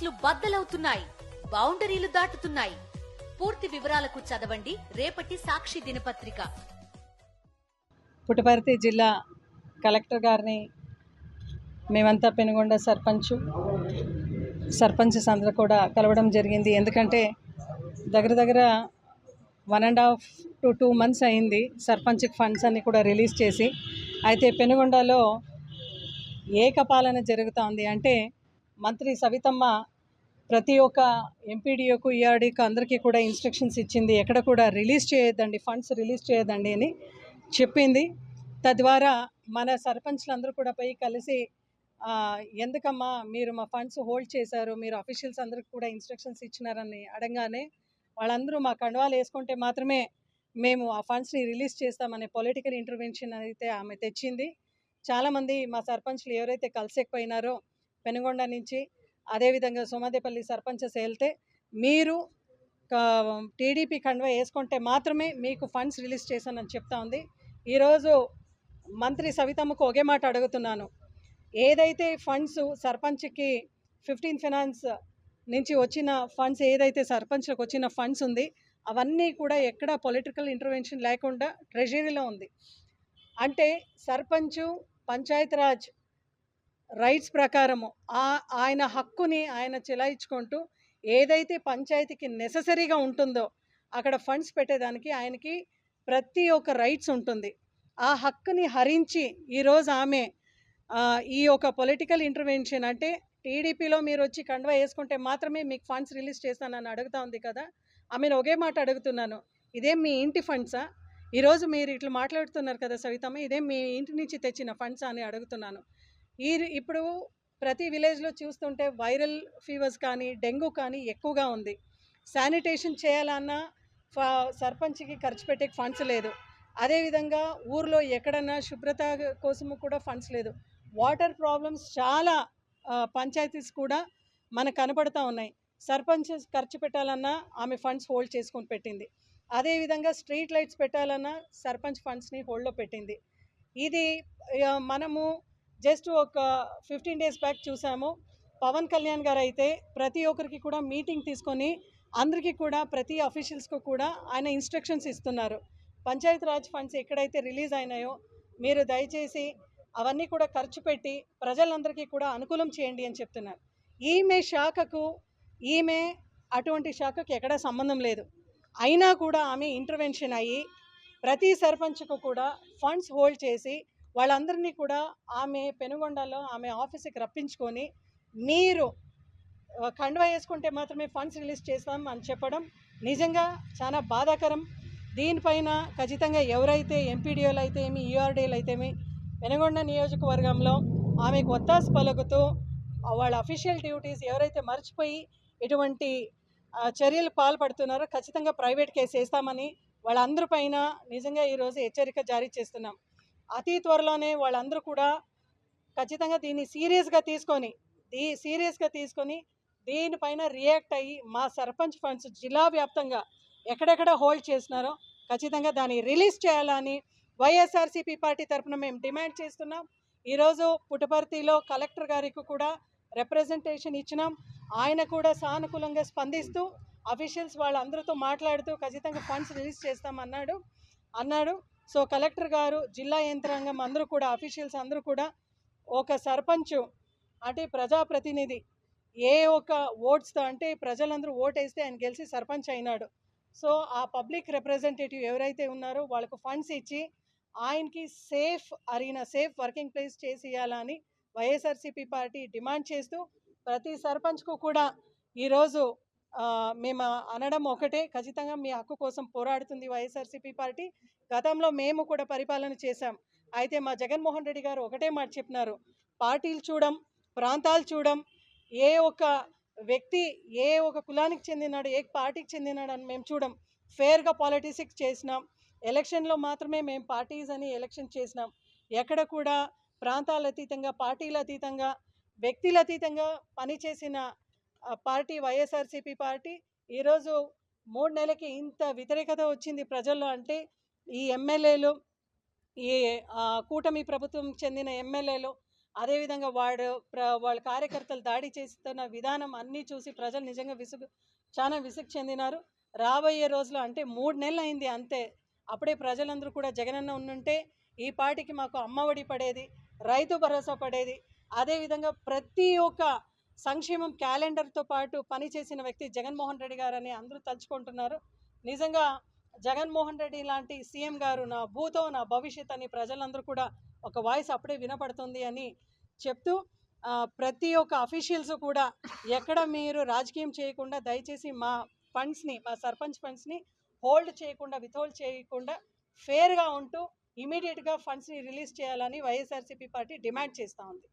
ఫండ్స్లు బద్దలవుతున్నాయి, బౌండరీలు దాటుతున్నాయి. పూర్తి వివరాలకు చదవండి రేపటి సాక్షి దినపత్రిక. పుట్టపర్తి జిల్లా కలెక్టర్ గారిని మేమంతా పెనుగొండ సర్పంచెస్ అందరూ కూడా కలవడం జరిగింది. ఎందుకంటే దగ్గర 1.5 to 2 months అయింది సర్పంచ్కి ఫండ్స్ అన్నీ కూడా రిలీజ్ చేసి. అయితే పెనుగొండలో ఏకపాలన జరుగుతూ ఉంది. అంటే మంత్రి సవితమ్మ ప్రతి ఒక్క ఎంపీడీఓకు ఈఆర్డీకు అందరికీ కూడా ఇన్స్ట్రక్షన్స్ ఇచ్చింది, ఎక్కడ కూడా రిలీజ్ చేయొద్దండి, ఫండ్స్ రిలీజ్ చేయొద్దండి అని చెప్పింది. తద్వారా మన సర్పంచ్లందరూ కూడా పోయి కలిసి ఎందుకమ్మా మీరు మా ఫండ్స్ హోల్డ్ చేశారు, మీరు అఫీషియల్స్ అందరికి కూడా ఇన్స్ట్రక్షన్స్ ఇచ్చినారని అడగానే వాళ్ళందరూ మా కండువాలు వేసుకుంటే మాత్రమే మేము ఆ ఫండ్స్ని రిలీజ్ చేస్తామనే పొలిటికల్ ఇంటర్వెన్షన్ అయితే ఆమె తెచ్చింది. చాలామంది మా సర్పంచ్లు ఎవరైతే కలిసేకపోయినారో పెనుగొండ నుంచి, అదేవిధంగా సోమాదేపల్లి సర్పంచెస్ వెళ్తే మీరు టీడీపీ కండువా వేసుకుంటే మాత్రమే మీకు ఫండ్స్ రిలీజ్ చేశానని చెప్తా ఉంది. ఈరోజు మంత్రి సవితమ్మకు ఒకే మాట అడుగుతున్నాను, ఏదైతే ఫండ్స్ సర్పంచ్కి 15 ఫైనాన్స్ నుంచి వచ్చిన ఫండ్స్, ఏదైతే సర్పంచ్లకు వచ్చిన ఫండ్స్ ఉంది అవన్నీ కూడా ఎక్కడ పొలిటికల్ ఇంటర్వెన్షన్ లేకుండా ట్రెజరీలో ఉంది. అంటే సర్పంచు పంచాయతీరాజ్ రైట్స్ ప్రకారము ఆయన హక్కుని ఆయన చెలాయించుకుంటూ ఏదైతే పంచాయతీకి నెససరీగా ఉంటుందో అక్కడ ఫండ్స్ పెట్టేదానికి ఆయనకి ప్రతి ఒక్క రైట్స్ ఉంటుంది. ఆ హక్కుని హరించి ఈరోజు ఆమె ఈ యొక్క పొలిటికల్ ఇంటర్వెన్షన్, అంటే టీడీపీలో మీరు వచ్చి కండువా వేసుకుంటే మాత్రమే మీకు ఫండ్స్ రిలీజ్ చేస్తానని అడుగుతా ఉంది కదా. ఆమెను ఒకే మాట అడుగుతున్నాను, ఇదేం మీ ఇంటి ఫండ్సా? ఈరోజు మీరు ఇట్లా మాట్లాడుతున్నారు కదా సవితమ్మ, ఇదేం మీ ఇంటి నుంచి తెచ్చిన ఫండ్సా అని అడుగుతున్నాను. ఇప్పుడు ప్రతి విలేజ్లో చూస్తుంటే వైరల్ ఫీవర్స్ కానీ డెంగ్యూ కానీ ఎక్కువగా ఉంది. శానిటేషన్ చేయాలన్నా సర్పంచ్కి ఖర్చు పెట్టే ఫండ్స్ లేదు. అదేవిధంగా ఊర్లో ఎక్కడన్నా శుభ్రత కోసము కూడా ఫండ్స్ లేదు. వాటర్ ప్రాబ్లమ్స్ చాలా పంచాయతీస్ కూడా మనకు కనపడుతూ ఉన్నాయి. సర్పంచెస్ ఖర్చు పెట్టాలన్నా ఆమె ఫండ్స్ హోల్డ్ చేసుకొని పెట్టింది. అదేవిధంగా స్ట్రీట్ లైట్స్ పెట్టాలన్నా సర్పంచ్ ఫండ్స్ని హోల్డ్లో పెట్టింది. ఇది మనము జస్ట్ ఒక 15 days బ్యాక్ చూసాము. పవన్ కళ్యాణ్ గారు అయితే ప్రతి ఒక్కరికి కూడా మీటింగ్ తీసుకొని అందరికీ కూడా ప్రతి అఫీషియల్స్కు కూడా ఆయన ఇన్స్ట్రక్షన్స్ ఇస్తున్నారు. పంచాయతీరాజ్ ఫండ్స్ ఎక్కడైతే రిలీజ్ అయినాయో మీరు దయచేసి అవన్నీ కూడా ఖర్చు పెట్టి ప్రజలందరికీ కూడా అనుకూలం చేయండి అని చెప్తున్నారు. ఈమె అటువంటి శాఖకు ఎక్కడా సంబంధం లేదు. అయినా కూడా ఆమె ఇంటర్వెన్షన్ అయ్యి ప్రతి సర్పంచ్కు కూడా ఫండ్స్ హోల్డ్ చేసి వాళ్ళందరినీ కూడా ఆమె పెనుగొండలో ఆమె ఆఫీస్కి రప్పించుకొని మీరు కండువా వేసుకుంటే మాత్రమే ఫండ్స్ రిలీజ్ చేస్తాం అని చెప్పడం నిజంగా చాలా బాధాకరం. దీనిపైన ఖచ్చితంగా ఎవరైతే ఎంపీడీఓలు అయితే ఏమి, ఈఆర్డీలు అయితే ఏమి పెనుగొండ నియోజకవర్గంలో ఆమెకు ఒత్తాసు పలుకుతూ వాళ్ళ అఫీషియల్ డ్యూటీస్ ఎవరైతే మర్చిపోయి ఇటువంటి చర్యలు పాల్పడుతున్నారో ఖచ్చితంగా ప్రైవేట్ కేసు వేస్తామని వాళ్ళందరి పైన నిజంగా ఈరోజు హెచ్చరిక జారీ చేస్తున్నాం. అతి త్వరలోనే వాళ్ళందరూ కూడా ఖచ్చితంగా దీన్ని సీరియస్గా తీసుకొని దీనిపైన రియాక్ట్ అయ్యి మా సర్పంచ్ ఫండ్స్ జిల్లా వ్యాప్తంగా ఎక్కడెక్కడ హోల్డ్ చేస్తున్నారో ఖచ్చితంగా దాన్ని రిలీజ్ చేయాలని వైఎస్ఆర్సీపీ పార్టీ తరఫున మేము డిమాండ్ చేస్తున్నాం. ఈరోజు పుట్టపర్తిలో కలెక్టర్ గారికి కూడా రిప్రజెంటేషన్ ఇచ్చినాం. ఆయన కూడా సానుకూలంగా స్పందిస్తూ అఫీషియల్స్ వాళ్ళందరితో మాట్లాడుతూ ఖచ్చితంగా ఫండ్స్ రిలీజ్ చేస్తామన్నాడు. సో కలెక్టర్ గారు, జిల్లా యంత్రాంగం అందరూ కూడా, అఫీషియల్స్ అందరూ కూడా ఒక సర్పంచ్ అంటే ప్రజాప్రతినిధి ఏ ఒక ఓట్స్తో, అంటే ప్రజలందరూ ఓటేస్తే ఆయన గెలిచి సర్పంచ్ అయినాడు. సో ఆ పబ్లిక్ రిప్రజెంటేటివ్ ఎవరైతే ఉన్నారో వాళ్ళకు ఫండ్స్ ఇచ్చి ఆయనకి సేఫ్ వర్కింగ్ ప్లేస్ చేసి ఇవ్వాలని వైఎస్ఆర్సీపీ పార్టీ డిమాండ్ చేస్తూ ప్రతి సర్పంచ్కు కూడా ఈరోజు మేము అనడం ఒకటే, ఖచ్చితంగా మీ హక్కు కోసం పోరాడుతుంది వైఎస్ఆర్సీపీ పార్టీ. గతంలో మేము కూడా పరిపాలన చేశాం. అయితే మా జగన్మోహన్ రెడ్డి గారు ఒకటే మాట చెప్పినారు, పార్టీలు చూడం, ప్రాంతాలు చూడం, ఏ ఒక వ్యక్తి ఏ ఒక కులానికి చెందినాడు, ఏ పార్టీకి చెందినాడు అని మేము చూడం, ఫేర్గా పాలిటిక్స్ చేసినాం, ఎలక్షన్లో మాత్రమే మేము పార్టీస్ అని ఎలక్షన్ చేసినాం. ఎక్కడ కూడా ప్రాంతాల అతీతంగా, పార్టీల అతీతంగా, వ్యక్తుల అతీతంగా పనిచేసిన పార్టీ వైఎస్ఆర్సీపీ పార్టీ. ఈరోజు 3 నెలలకి ఇంత వ్యతిరేకత వచ్చింది ప్రజల్లో అంటే ఈ ఎమ్మెల్యేలు, ఈ కూటమి ప్రభుత్వం చెందిన ఎమ్మెల్యేలు అదేవిధంగా వాళ్ళ కార్యకర్తలు దాడి చేస్తున్న విధానం అన్నీ చూసి ప్రజలు నిజంగా చాలా విసుగు చెందినారు. రాబోయే రోజులు అంటే 3 నెలలు అయింది అంతే, అప్పుడే ప్రజలందరూ కూడా జగనన్న ఉండుంటే ఈ పాటికి మాకు అమ్మఒడి పడేది, రైతు భరోసా పడేది. అదేవిధంగా ప్రతి ఒక్క సంక్షేమం క్యాలెండర్తో పాటు పనిచేసిన వ్యక్తి జగన్మోహన్ రెడ్డి గారని అందరూ తలుచుకుంటున్నారు. నిజంగా జగన్మోహన్ రెడ్డి లాంటి సీఎం గారు నా భూతో నా భవిష్యత్ అని ప్రజలందరూ కూడా ఒక వాయిస్ అప్పుడే వినపడుతుంది అని చెప్తూ, ప్రతి ఒక్క అఫీషియల్స్ కూడా ఎక్కడ మీరు రాజకీయం చేయకుండా దయచేసి మా సర్పంచ్ ఫండ్స్ని విత్హోల్డ్ చేయకుండా ఫేర్గా ఉంటూ ఇమీడియట్గా ఫండ్స్ని రిలీజ్ చేయాలని వైఎస్ఆర్సీపీ పార్టీ డిమాండ్ చేస్తూ ఉంది.